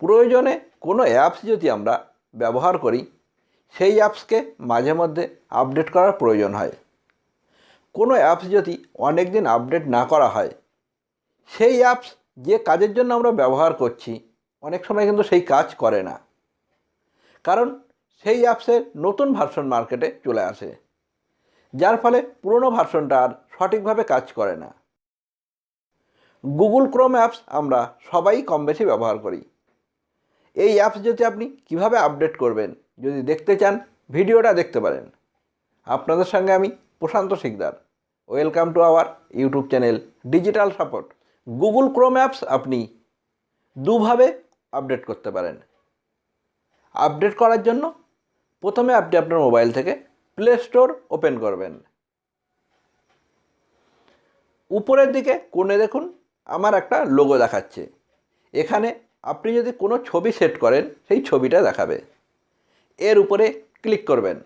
প্রয়োজনে কোনো অ্যাপস যদি আমরা ব্যবহার করি সেই অ্যাপসকে মাঝে মধ্যে আপডেট করার প্রয়োজন হয়। কোনো অ্যাপস যদি অনেক দিন আপডেট না করা হয় সেই অ্যাপস যে কাজের জন্য আমরা ব্যবহার করছি অনেক সময় কিন্তু সেই কাজ করে না, কারণ সেই অ্যাপসের নতুন ভার্সন মার্কেটে চলে আসে, যার ফলে পুরনো ভার্সনটা আর সঠিকভাবে কাজ করে না। গুগল ক্রোম অ্যাপস আমরা সবাই কম বেশি ব্যবহার করি। এই অ্যাপস যদি আপনি কিভাবে আপডেট করবেন যদি দেখতে চান ভিডিওটা দেখতে পারেন। আপনাদের সঙ্গে আমি Prashanta Sikdar. Welcome to our YouTube channel digital support. Google Chrome apps আপনি দুভাবে আপডেট করতে পারেন। আপডেট করার জন্য প্রথমে আপনি আপনার মোবাইল থেকে প্লে স্টোর ওপেন করবেন। উপরের দিকে কোণে দেখুন আমার একটা লোগো দেখাচ্ছে। এখানে আপনি যদি কোনো ছবি সেট করেন সেই ছবিটা দেখাবে। এর উপরে ক্লিক করবেন।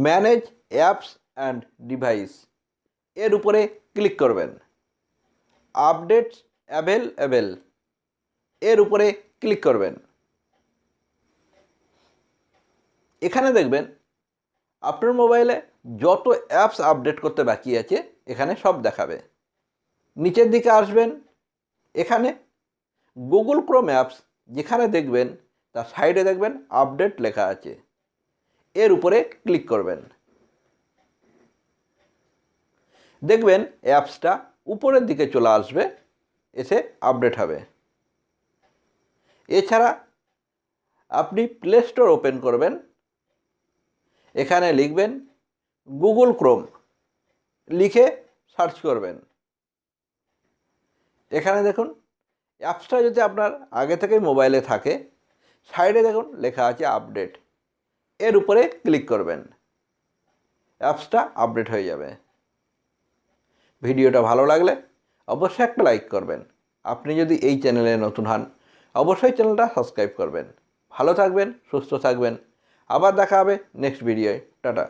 ম্যানেজ অ্যাপস অ্যান্ড ডিভাইস এর উপরে ক্লিক করবেন। আপডেটস অ্যাভেলেবেল এর উপরে ক্লিক করবেন। এখানে দেখবেন আপনার মোবাইলে যত অ্যাপস আপডেট করতে বাকি আছে এখানে সব দেখাবে। নিচের দিকে আসবেন, এখানে গুগল ক্রোম অ্যাপস যেখানে দেখবেন তার সাইডে দেখবেন আপডেট লেখা আছে, এর উপরে ক্লিক করবেন। দেখবেন অ্যাপসটা উপরের দিকে চলে আসবে, এসে আপডেট হবে। এছাড়া আপনি প্লে স্টোর ওপেন করবেন, এখানে লিখবেন গুগল ক্রোম, লিখে সার্চ করবেন। এখানে দেখুন অ্যাপসটা যদি আপনার আগে থেকেই মোবাইলে থাকে সাইডে দেখুন লেখা আছে আপডেট, এর উপরে ক্লিক করবেন। অ্যাপসটা আপডেট হয়ে যাবে। ভিডিওটা ভালো লাগলে অবশ্যই একটা লাইক করবেন। আপনি যদি এই চ্যানেলে নতুন হন অবশ্যই চ্যানেলটা সাবস্ক্রাইব করবেন। ভালো থাকবেন, সুস্থ থাকবেন। আবার দেখা হবে নেক্সট ভিডিওয়। টাটা।